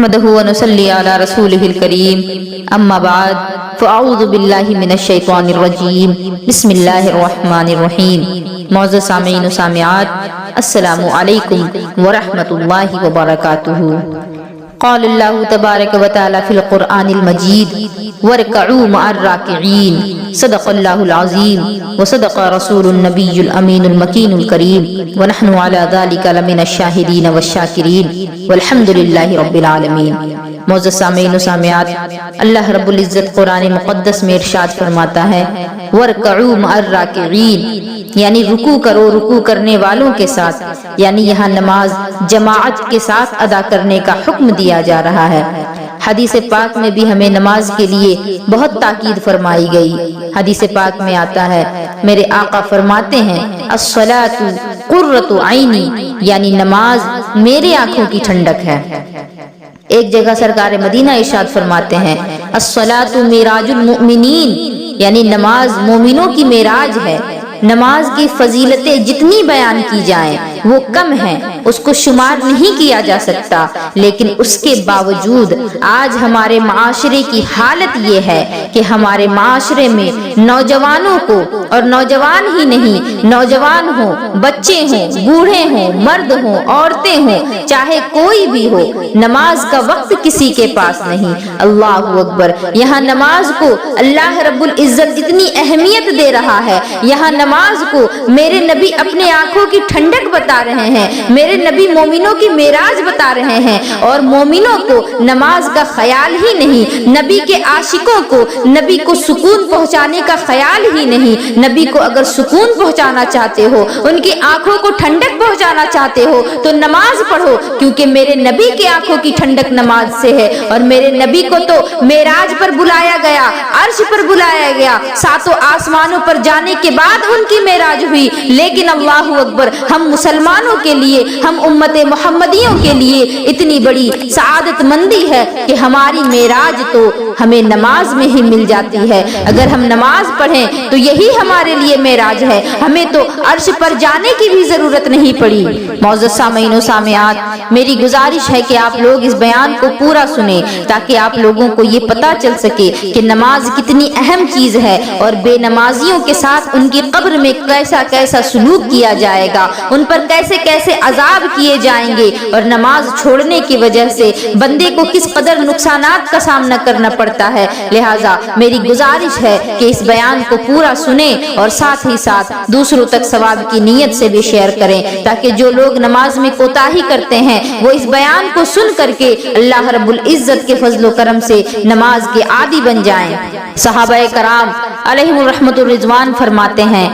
نحمده ونصلي على رسوله الكريم اما بعد فاعوذ باللہ من الشیطان الرجیم بسم اللہ الرحمن الرحیم۔ معزز سامعین و سامعات، السلام علیکم ورحمۃ اللہ وبرکاتہ۔ قال اللہ تبارک و تعالی فی القرآن المجید وارکعوا مع الراکعین، صدق اللہ العظیم وصدق رسول النبی الامین المکین الکریم، ونحن علی ذلک لمن الشاہدین والشاکرین والحمد للہ رب العالمین۔ معزز سامعین و سامعات، اللہ رب العزت قرآن مقدس میں ارشاد فرماتا ہے وارکعوا مع الراکعین، یعنی رکوع کرو رکوع کرنے والوں کے ساتھ، یعنی یہاں نماز جماعت کے ساتھ ادا کرنے کا حکم دیا جا رہا ہے۔ حدیث پاک میں بھی ہمیں نماز کے لیے بہت تاکید فرمائی گئی۔ حدیث پاک میں آتا ہے، میرے آقا فرماتے ہیں الصلاۃ قرۃ عینی، یعنی نماز میرے آنکھوں کی ٹھنڈک ہے۔ ایک جگہ سرکار مدینہ ارشاد فرماتے ہیں الصلاۃ معراج المؤمنین، یعنی نماز مومنوں کی معراج ہے۔ نماز کی فضیلتیں جتنی بیان کی جائیں وہ کم ہیں، اس کو شمار نہیں کیا جا سکتا، لیکن اس کے باوجود آج ہمارے معاشرے کی حالت یہ ہے کہ ہمارے معاشرے میں نوجوانوں کو، اور نوجوان ہی نہیں، نوجوان ہوں، بچے ہوں، بوڑھے ہوں، مرد ہوں، عورتیں ہوں، چاہے کوئی بھی ہو، نماز کا وقت کسی کے پاس نہیں۔ اللہ اکبر! یہاں نماز کو اللہ رب العزت جتنی اہمیت دے رہا ہے، یہاں نماز کو میرے نبی اپنے آنکھوں کی ٹھنڈک بتا رہے ہیں، میرے نبی مومنوں کی معراج بتا رہے ہیں، اور مومنوں کو نماز کا خیال ہی نہیں، نبی کے عاشقوں کو، نبی کو سکون پہنچانے کا خیال ہی نہیں۔ نبی کو اگر سکون پہنچانا چاہتے ہو، ان کی آنکھوں کو ٹھنڈک پہنچانا چاہتے ہو تو نماز پڑھو، کیونکہ میرے نبی کی آنکھوں کی ٹھنڈک نماز سے ہے۔ اور میرے نبی کو تو معراج پر بلایا گیا، عرش پر بلایا گیا، ساتوں آسمانوں پر جانے کے بعد ان کی معراج ہوئی، لیکن اللہ اکبر، ہم مسلمانوں کے لیے، ہم امت محمدیوں کے لیے اتنی بڑی سعادت مندی ہے کہ ہماری معراج تو ہمیں نماز میں ہی مل جاتی ہے۔ اگر ہم نماز پڑھیں تو یہی ہمارے لیے معراج ہے، ہمیں تو عرش پر جانے کی بھی ضرورت نہیں پڑی۔ معزز سامعین و سامعات، میری گزارش ہے کہ آپ لوگ اس بیان کو پورا سنیں تاکہ آپ لوگوں کو یہ پتا چل سکے کہ نماز کتنی اہم چیز ہے، اور بے نمازیوں کے ساتھ ان کی قبر میں کیسا کیسا سلوک کیا جائے گا، ان پر کیسے کیسے عذاب کیے جائیں گے، اور نماز چھوڑنے کی وجہ سے بندے کو کس قدر نقصانات کا سامنا کرنا پڑتا ہے۔ لہٰذا میری گزارش ہے کہ اس بیان کو پورا سنیں اور ساتھ ہی ساتھ دوسروں تک ثواب کی نیت سے بھی شیئر کریں، تاکہ جو لوگ نماز میں کوتاہی کرتے ہیں وہ اس بیان کو سن کر کے اللہ رب العزت کے فضل و کرم سے نماز کے عادی بن جائیں۔ صحابہ کرام علیہم الرحمۃ الرضوان فرماتے ہیں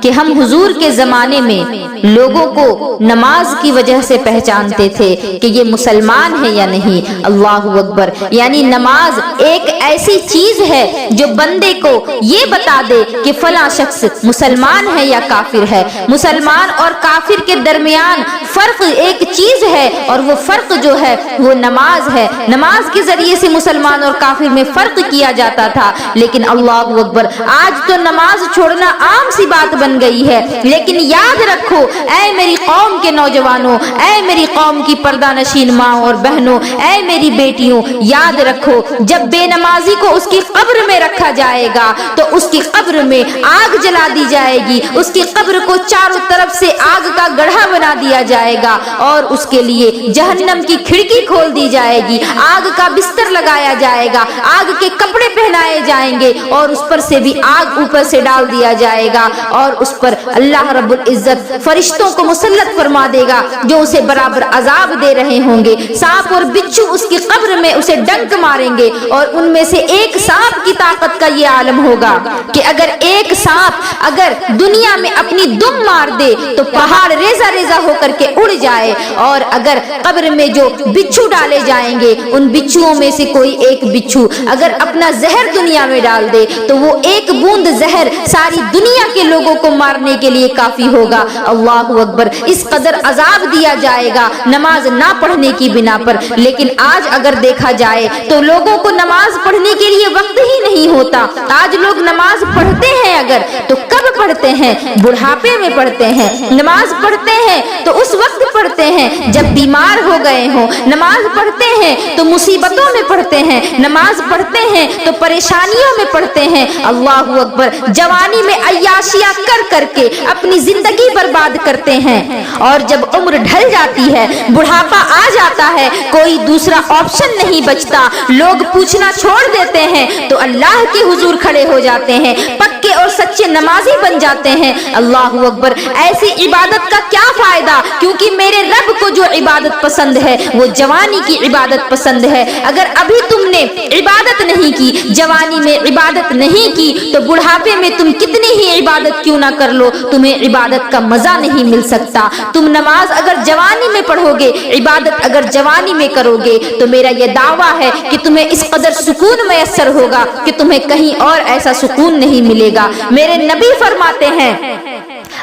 کہ ہم حضور کے زمانے میں لوگوں کو نماز کی وجہ سے پہچانتے تھے کہ یہ مسلمان ہے یا نہیں۔ اللہ اکبر! یعنی نماز ایک ایسی چیز ہے جو بندے کو یہ بتا دے کہ فلاں شخص مسلمان ہے یا کافر ہے۔ مسلمان اور کافر کے درمیان فرق ایک چیز ہے، اور وہ فرق جو ہے وہ نماز ہے۔ نماز کے ذریعے سے مسلمان اور کافر میں فرق کیا جاتا تھا، لیکن اللہ اکبر، آج تو نماز چھوڑنا عام سی بات بن گئی ہے۔ لیکن یاد رکھو اے میری قوم کے نوجوانوں، اے میری قوم کی پردہ نشین ماں اور بہنوں، اے میری بیٹیوں، یاد رکھو جب بے نمازی کو اس کی قبر میں رکھا جائے گا تو اس کی قبر میں آگ جلا دی جائے گی، اس کی قبر کو چاروں طرف سے آگ کا گڑھا بنا دیا جائے گا، اور اس کے لیے جہنم کی کھڑکی کھول دی جائے گی، آگ کا بستر لگایا جائے گا، آگ کے کپڑے پہنائے جائیں گے، اور اس پر سے بھی آگ اوپر سے ڈال دیا جائے گا، اور اس پر اللہ رب العزت فرشتوں کو مسلط فرما دے گا جو اسے برابر عذاب دے رہے ہوں گے۔ سانپ اور بچھو اس کی قبر میں اسے ڈنک ماریں گے، اور ان میں سے ایک سانپ کی طاقت کا یہ عالم ہوگا کہ اگر ایک سانپ اگر دنیا میں اپنی دم مار دے تو پہاڑ ریزہ ریزہ ہو کر کے اڑ جائے، اور اگر قبر میں جو بچھو ڈالے جائیں گے ان بچھوؤں میں سے کوئی ایک بچھو اگر اپنا زہر دنیا میں ڈال دے تو وہ ایک بوند زہر ساری دنیا کے لوگوں को मारने के लिए काफी होगा। अल्लाह अकबर, इस कदर अजाब दिया जाएगा नमाज ना पढ़ने की बिना पर। लेकिन आज अगर देखा जाए तो लोगों को नमाज पढ़ने के लिए वक्त ही नहीं होता। आज लोग नमाज पढ़ते हैं अगर तो कब पढ़ते हैं? बुढ़ापे में पढ़ते हैं। नमाज पढ़ते हैं तो उस वक्त पढ़ते हैं जब बीमार हो गए हों। नमाज पढ़ते हैं तो मुसीबतों में पढ़ते हैं। नमाज पढ़ते हैं तो परेशानियों में पढ़ते हैं। अल्लाह अकबर, जवानी में अय्याशियां कर करके अपनी जिंदगी बर्बाद करते हैं और जब उम्र ढल जाती है, बुढ़ापा आ जाता है, कोई दूसरा ऑप्शन नहीं बचता, लोग पूछना छोड़ देते हैं तो अल्लाह के हुजूर खड़े हो जाते हैं, पक्के और सच्चे नमाजी बन जाते हैं। अल्लाह अकबर, ऐसी इबादत का क्या फायदा? क्योंकि मेरे रब को जो इबादत पसंद है वो जवानी की इबादत पसंद है। अगर अभी तुमने इबादत नहीं की, जवानी में इबादत नहीं की, तो बुढ़ापे में तुम कितनी ही इबादत क्यों ना कर लो, तुम्हें इबादत का मजा नहीं मिल सकता। तुम नमाज अगर जवानी में पढ़ोगे, इबादत अगर जवानी में करोगे, तो मेरा यह दावा है कि तुम्हें इस कदर सुकून मैसर होगा कि तुम्हें कहीं और ऐसा सुकून नहीं मिलेगा। मेरे नबी फरमाते हैं,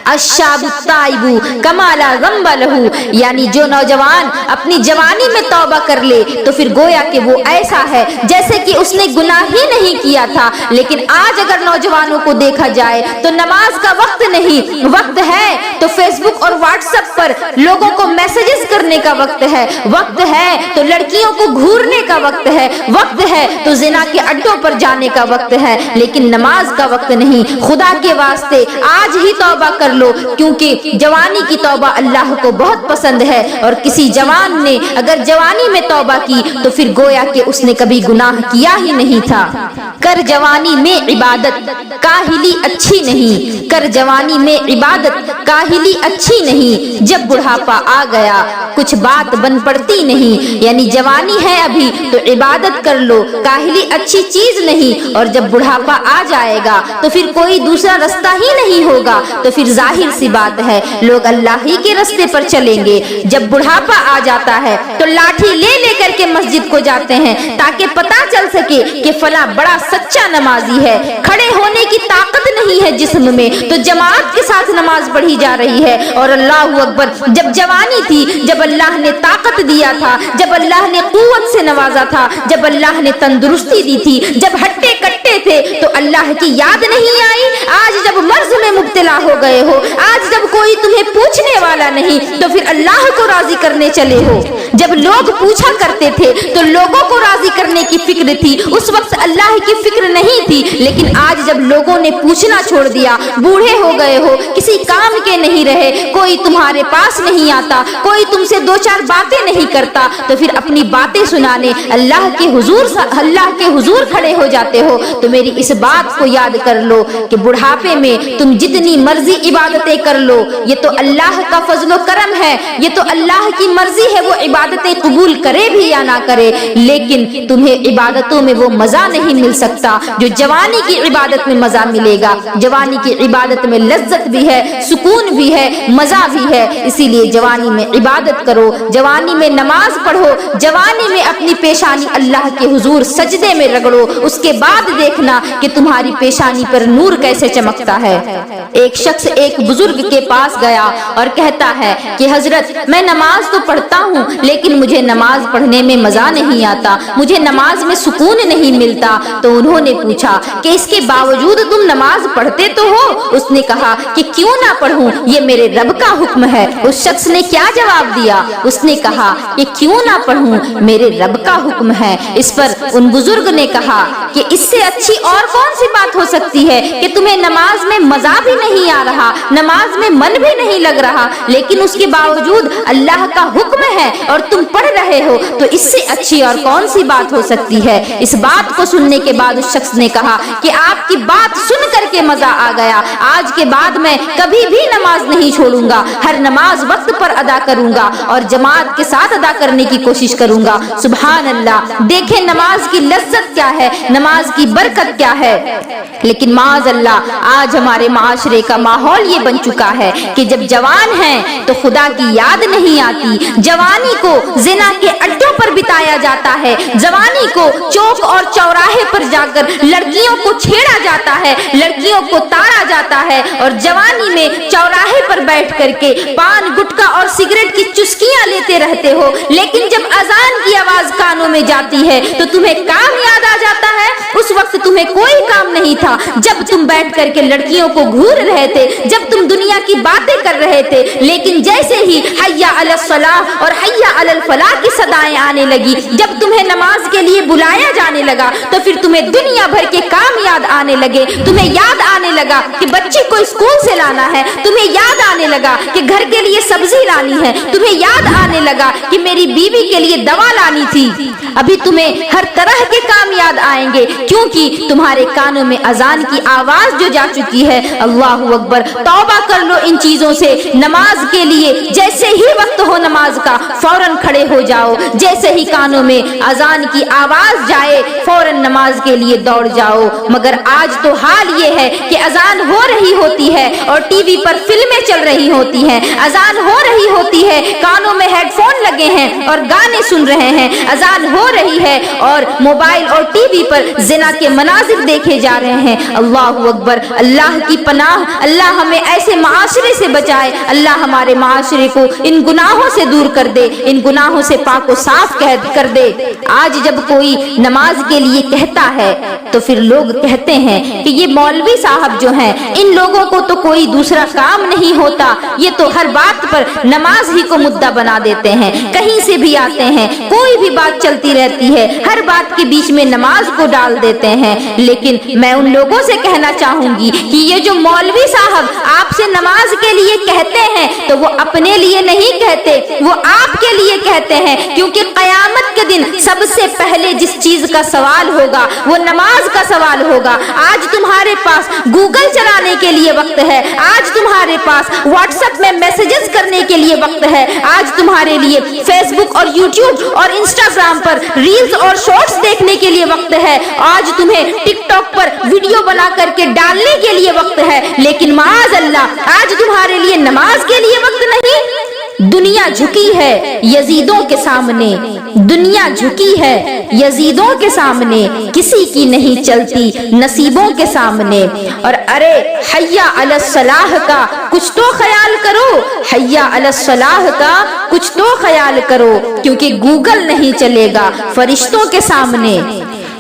अश्शाबु ताइबु कमाला ज़ंबा लहू, यानी जो नौजवान अपनी जवानी में तौबा कर ले तो फिर गोया कि वो ऐसा है जैसे कि उसने गुनाह ही नहीं किया था। लेकिन आज अगर नौजवानों को देखा जाए तो नमाज का वक्त नहीं, वक्त है तो फेसबुक और व्हाट्सएप पर लोगों को मैसेजेस करने का वक्त है, वक्त है तो लड़कियों को घूरने का वक्त है, वक्त है तो जिना के अड्डों पर जाने का वक्त है, लेकिन नमाज का वक्त नहीं। खुदा के वास्ते आज ही तौबा कर लो, क्योंकि जवानी की तौबा अल्लाह को बहुत पसंद है। और किसी जवान ने अगर जवानी में तौबा की तो फिर गोया कि उसने कभी गुनाह किया ही नहीं था। कर जवानी में इबादत काहिली अच्छी नहीं, कर जवानी में इबादत काहिली अच्छी नहीं, जब बुढ़ापा आ गया कुछ बात बन पड़ती नहीं। यानी जवानी है अभी तो इबादत कर लो, काहिली अच्छी चीज नहीं, और जब बुढ़ापा आ जाएगा तो फिर कोई दूसरा रास्ता ही नहीं होगा, तो फिर जाहिर सी बात है लोग अल्लाह ही के रास्ते पर चलेंगे। जब बुढ़ापा आ जाता है तो लाठी ले लेकर के मस्जिद को जाते हैं ताकि पता चल सके कि फला बड़ा सच्चा नमाजी है। खड़े होने की ताकत नहीं है जिस्म में तो जमात के साथ नमाज पढ़ी जा रही है। और अल्लाह अकबर, जब जवानी थी, जब अल्लाह ने ताकत दिया था, जब अल्लाह ने कुव्वत से नवाजा था, जब अल्लाह ने तंदुरुस्ती दी थी, जब हट्टे कट्टे थे तो अल्लाह की याद नहीं आई। आज जब मर्ज में मुब्तला हो गए हो, आज जब कोई तुम्हें पूछने वाला नहीं तो फिर अल्लाह को राजी करने चले हो। जब लोग पूछा करते थे तो लोगों को राजी करने की फिक्र थी, उस वक्त अल्लाह की फिक्र नहीं थी। लेकिन आज जब लोगों ने पूछना छोड़ दिया, बूढ़े हो गए हो, किसी काम के नहीं रहे, कोई तुम्हारे पास नहीं आता, कोई तुमसे दो चार बातें नहीं करता, तो फिर अपनी बातें सुनाने अल्लाह के हुजूर खड़े हो जाते हो। तो मेरी इस बात को याद कर लो कि बुढ़ापे में तुम जितनी मर्जी इबादतें कर लो, ये तो अल्लाह का फजलो करम है, ये तो अल्लाह की मर्जी है वो इबादतें कबूल करे भी या ना करे। लेकिन तुम्हें इबादतों में वो मजा नहीं मिल सकता जो जवानी की इबादत में मजा मिलेगा। जवानी की इबादत में लज्जत भी है, सुकून भी है, मजा भी है। इसीलिए जवानी में इबादत करो, जवानी में नमाज पढ़ो, जवानी में अपनी पेशानी अल्लाह के हुजूर सजदे में रगड़ो, उसके बाद देखना कि तुम्हारी पेशानी पर नूर कैसे चमकता है। एक शख्स एक बुजुर्ग के पास गया और कहता है कि हजरत, मैं नमाज तो पढ़ता हूँ लेकिन मुझे नमाज पढ़ने में मजा नहीं आता, मुझे नमाज में सुकून नहीं मिलता। तो उन्होंने पूछा कि इसके बावजूद तुम नमाज पढ़ते तो हो? उसने कहा कि क्यों ना पढ़ूं, ये मेरे रब का हुक्म है। उस शख्स ने क्या जवाब दिया? उसने कहा कि क्यों ना पढ़ूं, मेरे रब का हुक्म है। इस पर उन बुजुर्ग ने कहा कि इससे अच्छी और कौन सी बात हो सकती है कि तुम्हें नमाज में मजा भी नहीं आ रहा, नमाज में मन भी नहीं लग रहा, लेकिन उसके बावजूद अल्लाह का हुक्म है और तुम पढ़ रहे हो, तो इससे अच्छी और कौन सी बात हो सकती है। इस बात को सुनने के बाद उस शख्स ने कहा कि आपकी बात सुन करके मजा आ गया, आज के बाद मैं कभी भी नमाज नहीं छोड़ूंगा, हर नमाज वक्त पर अदा करूंगा और जमात के साथ अदा करने की कोशिश करूंगा। सुभान अल्लाह, देखें नमाज की लज्जत क्या है, नमाज की बरकत क्या है। लेकिन माज़ अल्लाह, आज हमारे माशरे का माहौल ये बन चुका है कि जब जवान है हैं तो खुदा की याद नहीं आती। जवानी को जिना के अड्डों पर बिताया जाता है, जवानी को चौक और चौराहे पर जाकर लड़कियों को छेड़ा जाता है, लड़कियों को ताड़ा जाता है, और जवानी में चौराहे पर बैठ करके पान गुटखा और सिगरेट की चुस्कियां लेते रहते हो। लेकिन जब अजान की आवाज कानों में जाती है तो तुम्हें काम याद आ जाता है। उस वक्त तुम्हें कोई काम नहीं था जब तुम बैठ करके लड़कियों को घूर रहे थे, जब तुम दुनिया की बातें कर रहे थे। लेकिन जैसे ही हय्या अलस सलाह और हय्या अलल फलाह की सदाएं आने लगी, जब तुम्हें नमाज के लिए बुलाया जाने लगा, तो फिर तुम्हें दुनिया भर के काम याद आने लगे। तुम्हें याद आने लगा कि बच्ची को स्कूल से लाना है, तुम्हें याद आने लगा कि घर के लिए सब्जी लानी है, तुम्हें याद आने लगा कि मेरी बीवी के लिए दवा लानी थी। अभी तुम्हें हर तरह के काम याद आएंगे, क्योंकि तुम्हारे कानों में अजान की आवाज जो जा चुकी है। अल्लाहु अकबर। तौबा कर लो इन चीजों से। नमाज के लिए जैसे ही वक्त हो नमाज का, फौरन खड़े हो जाओ। जैसे ही कानों में अजान की आवाज जाए, फौरन नमाज के लिए दौड़ जाओ। मगर आज तो हाल ये है कि अजान हो रही होती है और टीवी पर फिल्में चल रही होती हैं। अजान हो रही होती है, कानों में हेडफोन लगे हैं और गाने सुन रहे हैं। अजान हो रही है और मोबाइल और टीवी पर जिना के मनाजिर देखे जा रहे हैं। अल्लाहु अकबर। अल्लाह की पनाह, अल्लाह हमें ऐसे माशरे से बचाए। अल्लाह हमारे माशरे को इन गुनाहों से दूर कर दे, इन गुनाहों से पाक और साफ कर दे। आज जब कोई नमाज के लिए कहता है तो फिर लोग कहते हैं कि ये मौलवी साहब जो हैं, इन लोगों को तो कोई दूसरा काम नहीं होता, ये तो हर बात पर नमाज ही को मुद्दा बना देते हैं। कहीं से भी आते हैं, कोई भी बात चलती रहती है, हर बात के बीच में नमाज को डाल देते हैं। लेकिन मैं उन लोगों से कहना चाहूंगी कि ये जो मौलवी साहब आपसे नमाज के लिए कहते हैं, तो वो अपने लिए नहीं कहते, वो आपके लिए कहते हैं। क्योंकि कयामत के दिन सबसे पहले जिस चीज का सवाल होगा वो नमाज का सवाल होगा। आज तुम्हारे पास गूगल चलाने के लिए वक्त है, आज तुम्हारे पास व्हाट्सएप में मैसेजेस करने के लिए वक्त है, आज तुम्हारे लिए फेसबुक और यूट्यूब और इंस्टाग्राम पर रील्स और शॉर्ट्स देखने के लिए वक्त है, आज तुम्हें टिकटॉक पर वीडियो बना करके डालने के लिए वक्त है। लेकिन माज़ अल्लाह, आज तुम्हारे लिए नमाज के लिए वक्त नहीं। दुनिया झुकी है यजीदों के सामने, दुनिया झुकी है यजीदों के सामने, किसी की नहीं चलती नसीबों के सामने। और अरे हय्या अलस सलाह का कुछ तो ख्याल करो, हय्या अलस सलाह का कुछ तो ख्याल करो, क्योंकि गूगल नहीं चलेगा फरिश्तों के सामने,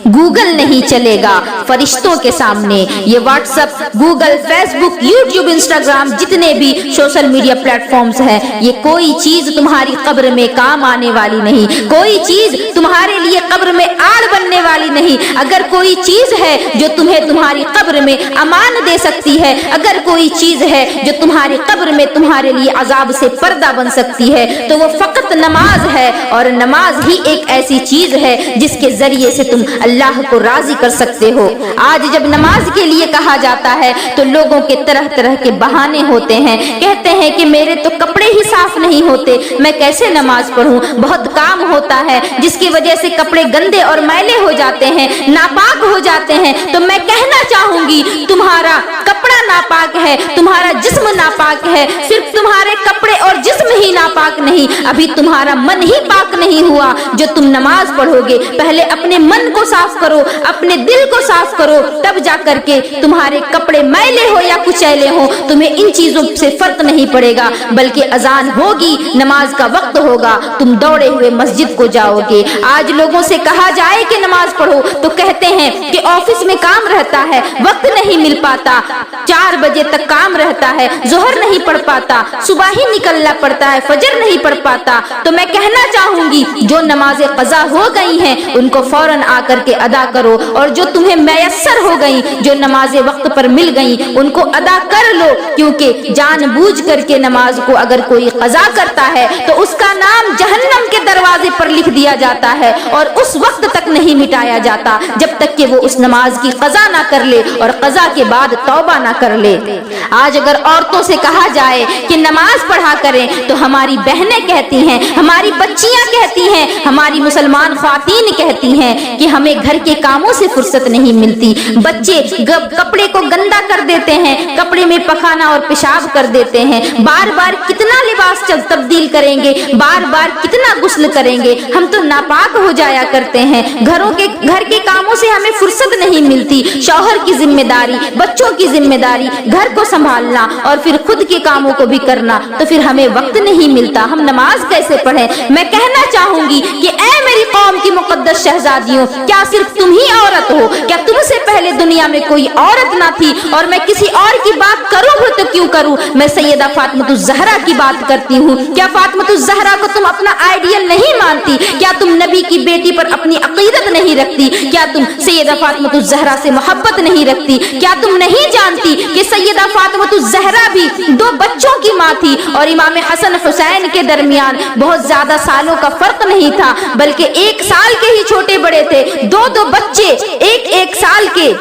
गूगल नहीं चलेगा फरिश्तों के सामने। ये WhatsApp, Google, Facebook, YouTube, Instagram, जितने भी सोशल मीडिया प्लेटफॉर्म्स हैं, ये कोई चीज तुम्हारी कब्र में काम आने वाली नहीं, कोई चीज तुम्हारे लिए कब्र में आड़ बनने वाली नहीं। अगर कोई चीज है जो तुम्हें तुम्हारी कब्र में अमान दे सकती है, अगर कोई चीज है जो तुम्हारी कब्र में तुम्हारे लिए अजाब से पर्दा बन सकती है, तो वो फकत नमाज है। और नमाज ही एक ऐसी चीज है जिसके जरिए से तुम अल्लाह को राजी कर सकते हो। आज जब नमाज के लिए कहा जाता है तो लोगों के तरह तरह के बहाने होते हैं। कहते हैं कि मेरे तो कपड़े ही साफ नहीं होते, मैं कैसे नमाज पढ़ूं, बहुत काम होता है जिसकी वजह से कपड़े गंदे और मैले हो जाते हैं, नापाक हो जाते हैं। तो मैं कहना चाहूंगी, तुम्हारा कपड़ा नापाक है, तुम्हारा जिस्म नापाक है, सिर्फ तुम्हारे कपड़े और जिस्म ही नापाक नहीं, अभी तुम्हारा मन ही पाक नहीं हुआ जो तुम नमाज पढ़ोगे। पहले अपने मन को साफ करो, अपने दिल को साफ करो, तब जा करके तुम्हारे कपड़े मैले हो या कुचैले हो, तुम्हें इन चीजों से फर्क नहीं पड़ेगा। बल्कि अजान होगी, नमाज का वक्त होगा, तुम दौड़े हुए मस्जिद को जाओगे। आज लोगों से कहा जाए कि नमाज पढ़ो तो कहते हैं कि ऑफिस में काम रहता है, वक्त नहीं मिल पाता, 4 बजे तक काम रहता है, जोहर नहीं पढ़ पाता, सुबह ही निकलना पड़ता है, फजर नहीं पढ़ पाता। तो मैं कहना चाहूंगी, जो नमाजें कज़ा हो गई हैं उनको फौरन आकर के अदा करो, और जो तुम्हें मैसर हो गई, जो नमाजें वक्त पर मिल गई, उनको अदा कर लो। क्योंकि जानबूझ करके नमाज को अगर कोई قضا کرتا ہے تو اس کا نام جہنم کے دروازے پر لکھ دیا جاتا ہے اور اس وقت تک نہیں مٹایا جاتا جب تک کہ وہ اس نماز کی قضا نہ کر لے اور قضا کے بعد توبہ نہ کر لے۔ آج اگر عورتوں سے کہا جائے کہ نماز پڑھا کریں تو ہماری بہنیں کہتی ہیں، ہماری بچیاں کہتی ہیں، ہماری مسلمان خواتین کہتی ہیں کہ ہمیں گھر کے کاموں سے فرصت نہیں ملتی۔ بچے کپڑے کو گندا کر دیتے ہیں، کپڑے میں پخانا اور پیشاب کر دیتے ہیں، بار بار کتنا لباس تبدیل کریں گے، بار بار کتنا غسل کریں گے، ہم تو ناپاک ہو جایا کرتے ہیں۔ گھر کے کاموں سے ہمیں فرصت نہیں ملتی، شوہر کی ذمہ داری، بچوں کی ذمہ داری، گھر کو سنبھالنا اور پھر خود کے کاموں کو بھی کرنا، تو پھر ہمیں وقت نہیں ملتا، ہم نماز کیسے پڑھیں؟ میں کہنا چاہوں گی کہ اے میری قوم کی مقدس شہزادیوں، کیا صرف تم ہی عورت ہو؟ کیا تم سے پہلے دنیا میں کوئی عورت نہ تھی؟ اور میں کسی اور کی بات کروں بھی تو کیوں کروں؟ میں سیدہ فاطمہ الزہرا کی بات کرتی ہوں۔ کیا فاطمہ الزہرا کو تم اپنا آئیڈیل نہیں مانتی؟ کیا تم نبی کی بیٹی پر اپنی عقیدت نہیں رکھتی؟ کیا تم سیدہ فاطمہ الزہرا سے محبت نہیں رکھتی؟ کیا تم نہیں جانتی کہ سیدہ فاطمہ الزہرا بھی 2 بچوں کی ماں تھی اور امام حسن حسین کے درمیان بہت زیادہ سالوں کا فرق نہیں تھا، بلکہ 1 سال کے ہی چھوٹے بڑے تھے۔ 2 بچے، ایک سال کے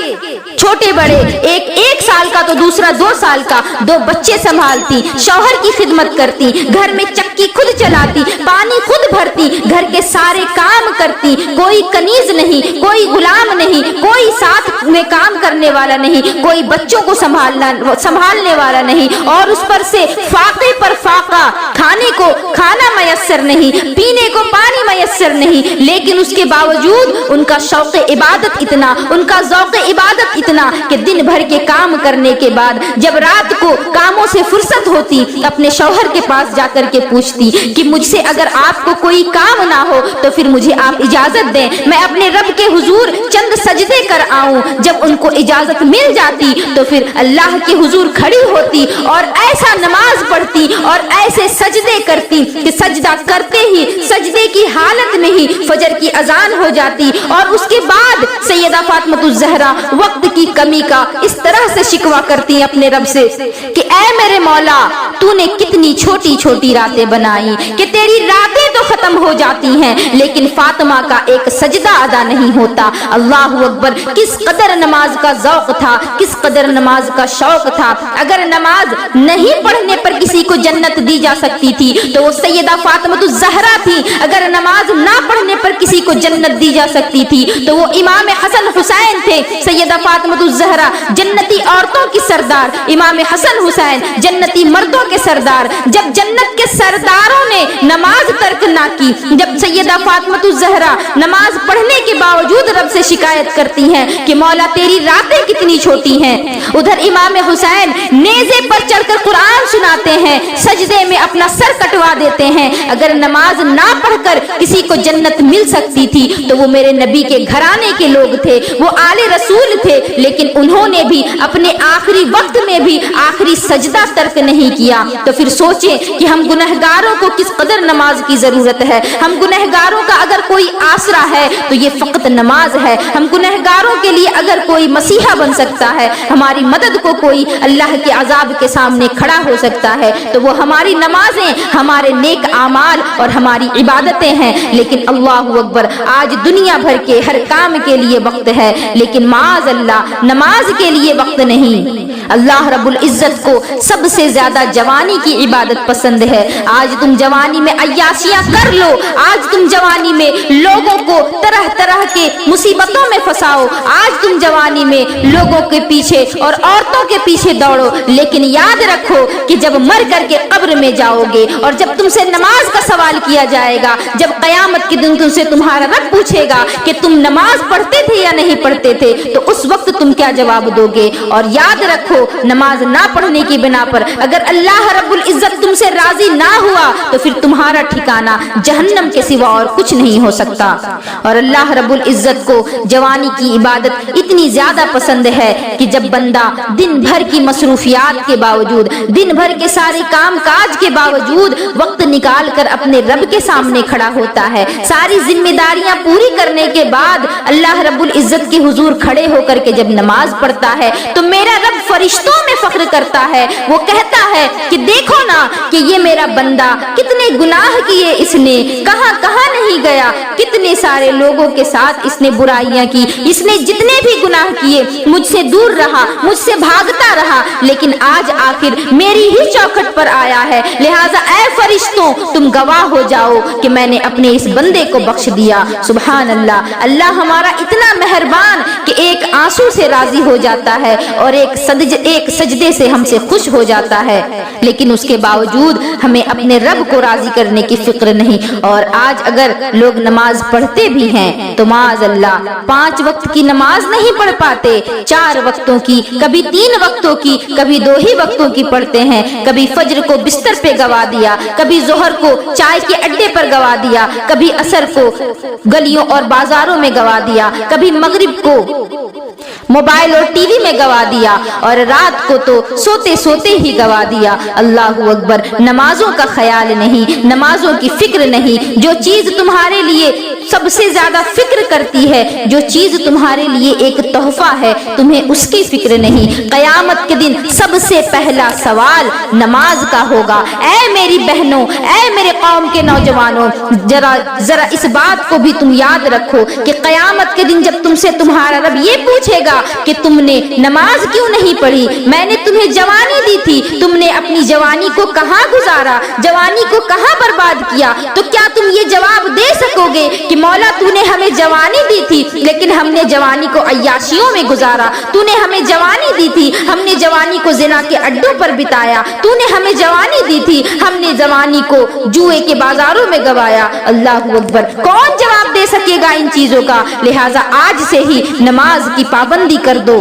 چھوٹے بڑے، ایک سال کا تو دوسرا 2 سال کا، 2 بچے سنبھالتی، شوہر کی خدمت کرتی، گھر میں چکی خود چلاتی، پانی خود بھرتی، گھر کے سارے کام کرتی، کوئی کنیز نہیں، کوئی غلام نہیں، کوئی ساتھ میں کام کرنے والا نہیں، کوئی بچوں کو سنبھالنے والا نہیں، اور اس پر سے فاقے پر فاقہ، کھانے کو کھانا میسر نہیں، پینے کو پانی میسر نہیں، لیکن اس کے باوجود ان کا شوق عبادت اتنا، ان کا ذوق عبادت اتنا کہ دن بھر کے کام کرنے کے بعد جب رات کو کاموں سے فرصت ہوتی اپنے شوہر کے پاس جا کر کے پوچھتی کہ مجھ سے اگر آپ کو کوئی کام نہ ہو تو پھر مجھے آپ اجازت دیں، میں اپنے رب کے حضور چند سجدے کر آؤں۔ جب ان کو اجازت مل جاتی تو پھر اللہ کے حضور کھڑی ہوتی اور ایسا نماز پڑھتی اور ایسے سجدے کرتی کہ سجدہ کرتے ہی سجدے کی حالت میں ہی فجر کی اذان ہو جاتی، اور اس کے بعد سیدہ فاطمہ الزہرا وقت کی کمی کا اس طرح سے شکوہ کرتی اپنے رب سے کہ اے میرے مولا، تو نے کتنی چھوٹی چھوٹی راتیں بنائی کہ تیری راتیں تو ختم ہو جاتی ہیں لیکن فاطمہ کا ایک سجدہ ادا نہیں ہوتا۔ اللہ اکبر! کس قدر نماز کا ذوق تھا، کس قدر نماز کا شوق تھا۔ اگر نماز نہیں پڑھنے پر کسی کو جنت دی جا سکتی تھی تو وہ سیدہ فاطمہ الزہرا تھی، اگر نماز نہ پڑھنے پر کسی کو جنت دی جا سکتی تھی تو وہ امام حسن حسین تھے۔ سیدہ فاطمہ الزہرا جنتی عورتوں کی سردار، امام حسن حسین جنتی مردوں کے سردار۔ جب جنت کے سرداروں نے نماز ترک نہ کی، جب سیدہ فاطمہ الزہرا نماز پڑھنے کے باوجود رب سے شکایت کرتی ہیں کہ مولا تیری راتیں کتنی چھوٹی ہیں، ادھر امام حسین نیزے پر چڑھ کر قرآن سناتے ہیں، سجدے میں اپنا سر کٹوا دیتے ہیں۔ اگر نماز نہ پڑھ کر کسی کو جنت مل سکتی تھی تو وہ میرے نبی کے گھرانے کے لوگ تھے، وہ آل رسول تھے، لیکن انہوں نے بھی اپنے آخری وقت میں بھی آخری سجدہ ترک نہیں کیا۔ تو پھر سوچیں کہ ہم گنہگاروں کو کس قدر نماز کی ضرورت ہے۔ ہم گنہگاروں کا اگر کوئی آسرا ہے تو یہ فقط نماز ہے۔ ہم گنہگاروں کے لیے اگر کوئی مسیحا بن سکتا ہے، ہماری مدد کو کوئی اللہ کے عذاب کے سامنے کھڑا ہو سکتا ہے تو وہ ہماری نمازیں، ہمارے نیک اعمال اور ہماری عبادتیں ہیں۔ لیکن اللہ اکبر، آج دنیا بھر کے ہر کام کے لیے وقت ہے لیکن معاذ اللہ نماز کے لیے وقت نہیں۔ اللہ رب العزت کو سب سے زیادہ جوانی کی عبادت پسند ہے۔ آج تم جوانی میں عیاشیاں کر لو، آج تم جوانی میں لوگوں کو طرح طرح کے مصیبتوں میں پھنساؤ، آج تم جوانی میں لوگوں کے پیچھے اور عورتوں کے پیچھے دوڑو، لیکن یاد رکھو کہ جب مر کر کے قبر میں جاؤ گے اور جب تم سے نماز کا سوال کیا جائے گا، جب قیامت کے دن تم سے تمہارا رب پوچھے گا کہ تم نماز پڑھتے تھے یا نہیں پڑھتے تھے تو اس وقت تم کیا جواب دو گے؟ اور یاد رکھو، نماز نہ پڑھنے کی بنا پر اگر اللہ رب العزت تم سے راضی نہ ہوا تو پھر تمہارا ٹھکانہ جہنم کے سوا اور کچھ نہیں ہو سکتا۔ اور اللہ رب العزت کو جوانی کی عبادت اتنی زیادہ پسند ہے کہ جب بندہ دن بھر کی مصروفیات کے باوجود، دن بھر کے سارے کام کاج کے باوجود बावजूद वक्त निकाल कर अपने रब के सामने खड़ा होता है, सारी जिम्मेदारियां पूरी करने के बाद अल्लाह रब्बुल इज्जत के हुजूर खड़े होकर के जब नमाज पढ़ता है तो मेरा रब फरिश्तों में फख्र करता है। वो कहता है कि देखो ना कि ये मेरा बंदा कितने गुनाह किए इसने, कहां कहां नहीं गया, कितने सारे लोगों के साथ इसने बुराइयां की, इसने जितने भी गुनाह किए मुझसे दूर रहा, मुझसे भागता रहा, लेकिन आज आखिर मेरी ही चौखट पर आया है। लिहाजा ऐ फरिश्तों तुम गवाह हो जाओ कि मैंने अपने इस बंदे को बख्श दिया। सुभान अल्लाह, अल्लाह हमारा इतना मेहरबान कि एक आंसू से राजी हो जाता है और एक सजदे से हमसे खुश हो जाता है, लेकिन उसके बावजूद हमें अपने रब को राजी करने की फिक्र नहीं। और आज अगर लोग नमाज पढ़ते भी हैं तो माज़ अल्लाह 5 वक्त की नमाज नहीं पढ़ पाते, 4 वक्तों की, कभी 3 वक्तों की, कभी 2 ही वक्तों की पढ़ते हैं। कभी फज्र को बिस्तर पे गवा दिया, कभी जोहर को चाय के अड्डे पर गवा दिया, कभी असर को गलियों और बाजारों में गवा दिया, कभी मगरिब को मोबाइल और टीवी में गवा दिया और रात को तो सोते सोते ही गवा दिया। अल्लाहू अकबर, नमाजों का ख्याल नहीं, नमाजों की फिक्र नहीं। जो चीज तुम्हारे लिए सबसे ज्यादा फिक्र करती है, जो चीज तुम्हारे लिए एक तोहफा है, तुम्हें उसकी फिक्र नहीं। कयामत के दिन सबसे पहला सवाल नमाज का होगा। ऐ मेरी बहनों, ऐ मेरे कौम के नौजवानों, जरा इस बात को भी तुम याद रखो कि कयामत के दिन जब तुमसे तुम्हारा रब ये पूछेगा कि तुमने नमाज क्यों नहीं पढ़ी, मैंने तुम्हें जवानी दी थी, तुमने अपनी जवानी को कहां गुजारा, जवानी को कहां बर्बाद किया, तो क्या तुम ये जवाब दे सकोगे कि मौला तूने हमें जवानी दी थी लेकिन हमने जवानी को अय्याशियों में गुजारा, तूने हमें जवानी दी थी, हमने जवानी को जिना के अड्डों पर बिताया, तूने हमें जवानी दी थी, हमने जवानी को जुए के बाजारों में गवाया। अल्लाहू अकबर, कौन जवाब दे सकेगा इन चीजों का? लिहाजा आज से ही नमाज की पाबंदी कर दो।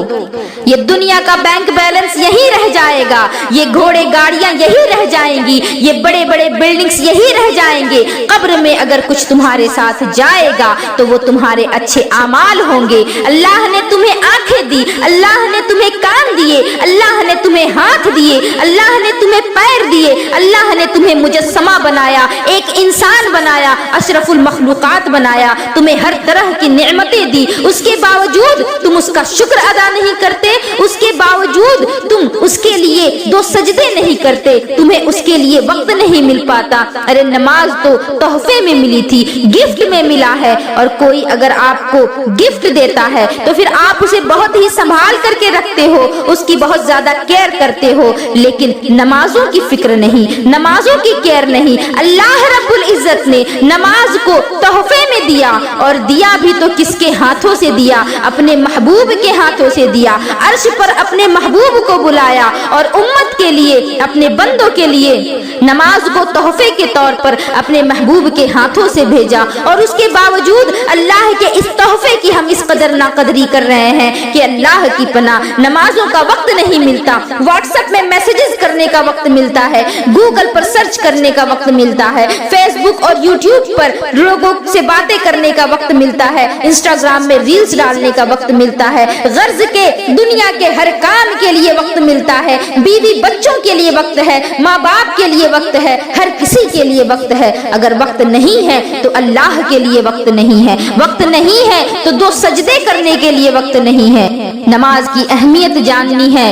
ये दुनिया का बैंक बैलेंस यही रह जाएगा, ये घोड़े गाड़ियां यही रह जाएंगी, ये बड़े बड़े बिल्डिंग्स यही रह जाएंगे। कब्र में अगर कुछ तुम्हारे साथ जाएगा तो वो तुम्हारे अच्छे आमाल होंगे। अल्लाह ने तुम्हें आंखें दी, अल्लाह ने तुम्हें कान दिए, अल्लाह ने तुम्हें हाथ दिए, अल्लाह ने तुम्हें पैर दिए, अल्लाह ने तुम्हें मुजस्समा बनाया, एक इंसान बनाया, अशरफुल मखलूकात बनाया, तुम्हें हर तरह की नेमतें दी, उसके बावजूद तुम उसका शुक्र अदा नहीं करते, उसके बावजूद तुम उसके लिए 2 सजदे नहीं करते, तुम्हें उसके लिए वक्त नहीं मिल पाता। अरे नमाज तो तोहफे में मिली थी, गिफ्ट में मिला है, और कोई अगर आपको गिफ्ट देता है तो फिर आप उसे बहुत ही संभाल करके रखते हो, उसकी बहुत ज्यादा केयर करते हो, लेकिन नमाजों की फिक्र नहीं, नमाजों की केयर नहीं। अल्लाह रब्बुल इज्जत ने नमाज को तोहफे में दिया, और दिया भी तो किसके हाथों से दिया? अपने महबूब के हाथों से दिया। अर्श पर अपने महबूब को बुलाया और उम्मत के लिए, अपने बंदों के लिए नमाज को तोहफे के तौर पर अपने महबूब के हाथों से भेजा, और उसके बावजूद अल्लाह के इस तोहफे की हम इस कदर नाकदरी कर रहे हैं कि अल्लाह की पनाह नमाजों का वक्त नहीं मिलता, व्हाट्सएप में मैसेजेस करने का वक्त मिलता है, गूगल पर सर्च करने का वक्त मिलता है, फेसबुक और यूट्यूब पर लोगों से बातें करने का वक्त मिलता है, इंस्टाग्राम में रील्स डालने का वक्त मिलता है, गर्ज के दुनिया के हर काम के लिए वक्त मिलता है, बीवी बच्चों के लिए वक्त है, माँ बाप के लिए वक्त है, हर किसी के लिए वक्त है। अगर वक्त नहीं है तो अल्लाह के लिए वक्त नहीं है, वक्त नहीं है तो 2 सजदे करने के लिए वक्त नहीं है। नमाज की अहमियत जाननी है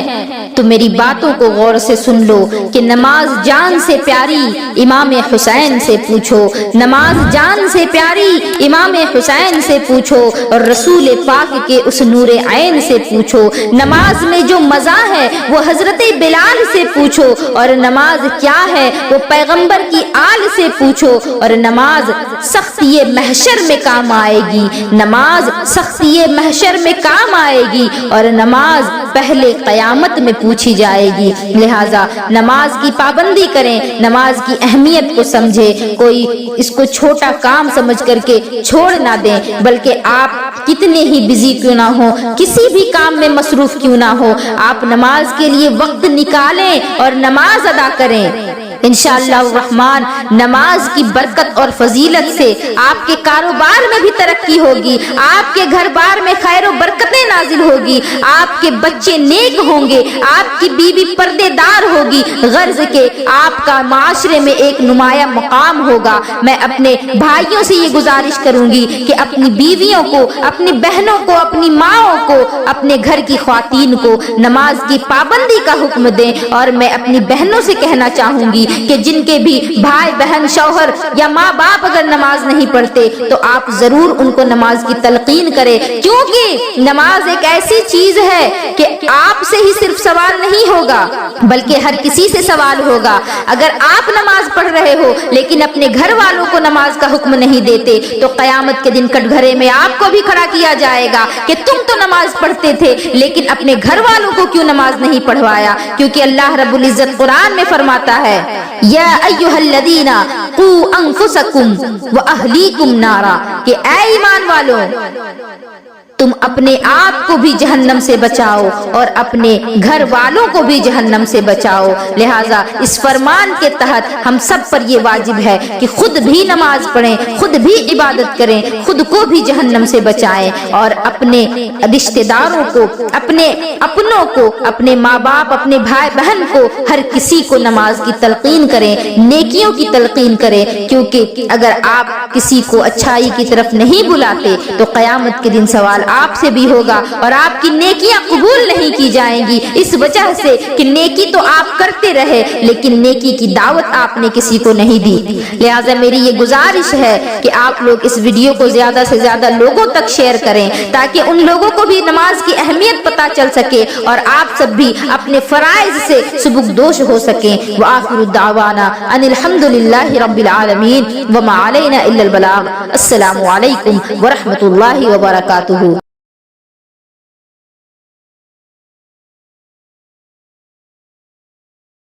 तो मेरी बातों को गौर से सुन लो कि नमाज जान से प्यारी इमाम हुसैन से पूछो, नमाज जान से प्यारी इमाम हुसैन से पूछो, और रसूल पाक के उस नूरे ऐन से पूछो। नमाज में जो मजा है वो हजरत बिलाल से पूछो, और नमाज क्या है वो पैगंबर की आल से पूछो। और नमाज सख्ती महशर में काम आएगी, नमाज सख्ती महशर में काम आएगी, और नमाज पहले कयामत में पूछी जाएगी। लिहाजा नमाज की पाबंदी करें, नमाज की अहमियत को समझे, कोई इसको छोटा काम समझ करके छोड़ ना दें, बल्कि आप कितने ही बिजी क्यों ना हो, किसी भी काम में मसरूफ क्यों ना हो, आप नमाज के लिए वक्त निकालें और नमाज अदा करें। انشاءاللہ الرحمن نماز کی برکت اور فضیلت سے آپ کے کاروبار میں بھی ترقی ہوگی، آپ کے گھر بار میں خیر و برکتیں نازل ہوگی، آپ کے بچے نیک ہوں گے، آپ کی بیوی پردے دار ہوگی، غرض کہ آپ کا معاشرے میں ایک نمایاں مقام ہوگا۔ میں اپنے بھائیوں سے یہ گزارش کروں گی کہ اپنی بیویوں کو، اپنی بہنوں کو، اپنی ماؤں کو، اپنے گھر کی خواتین کو نماز کی پابندی کا حکم دیں۔ اور میں اپنی بہنوں سے کہنا چاہوں گی کہ جن کے بھی بھائی بہن شوہر یا ماں باپ اگر نماز نہیں پڑھتے تو آپ ضرور ان کو نماز کی تلقین کریں، کیونکہ نماز ایک ایسی چیز ہے کہ آپ سے ہی صرف سوال نہیں ہوگا بلکہ ہر کسی سے سوال ہوگا۔ اگر آپ نماز پڑھ رہے ہو لیکن اپنے گھر والوں کو نماز کا حکم نہیں دیتے تو قیامت کے دن کٹ گھرے میں آپ کو بھی کھڑا کیا جائے گا کہ تم تو نماز پڑھتے تھے لیکن اپنے گھر والوں کو کیوں نماز نہیں پڑھوایا؟ کیونکہ اللہ رب العزت قرآن میں فرماتا ہے یا ایھا الذین قوا انفسکم واہلیکم نارا، کہ اے ایمان والوں تم اپنے آپ کو بھی جہنم سے بچاؤ اور اپنے گھر والوں کو بھی جہنم سے بچاؤ۔ لہٰذا اس فرمان کے تحت ہم سب پر یہ واجب ہے کہ خود بھی نماز پڑھیں، خود بھی عبادت کریں، خود کو بھی جہنم سے بچائیں اور اپنے رشتہ داروں کو، اپنے اپنوں کو، اپنے ماں باپ، اپنے بھائی بہن کو، ہر کسی کو نماز کی تلقین کریں، نیکیوں کی تلقین کریں، کیونکہ اگر آپ کسی کو اچھائی کی طرف نہیں بلاتے تو قیامت کے دن سوال آپ سے بھی ہوگا اور آپ کی نیکیاں قبول نہیں کی جائیں گی، اس وجہ سے کہ نیکی تو آپ کرتے رہے لیکن نیکی کی دعوت آپ نے کسی کو نہیں دی۔ لہٰذا میری یہ گزارش ہے کہ آپ لوگ اس ویڈیو کو زیادہ سے زیادہ لوگوں تک شیئر کریں تاکہ ان لوگوں کو بھی نماز کی اہمیت پتہ چل سکے اور آپ سب بھی اپنے فرائض سے سبکدوش ہو سکیں۔ وآخر دعوانا ان الحمد للہ رب العالمین وما علینا الا البلاغ۔ السلام علیکم ورحمۃ اللہ وبرکاتہ۔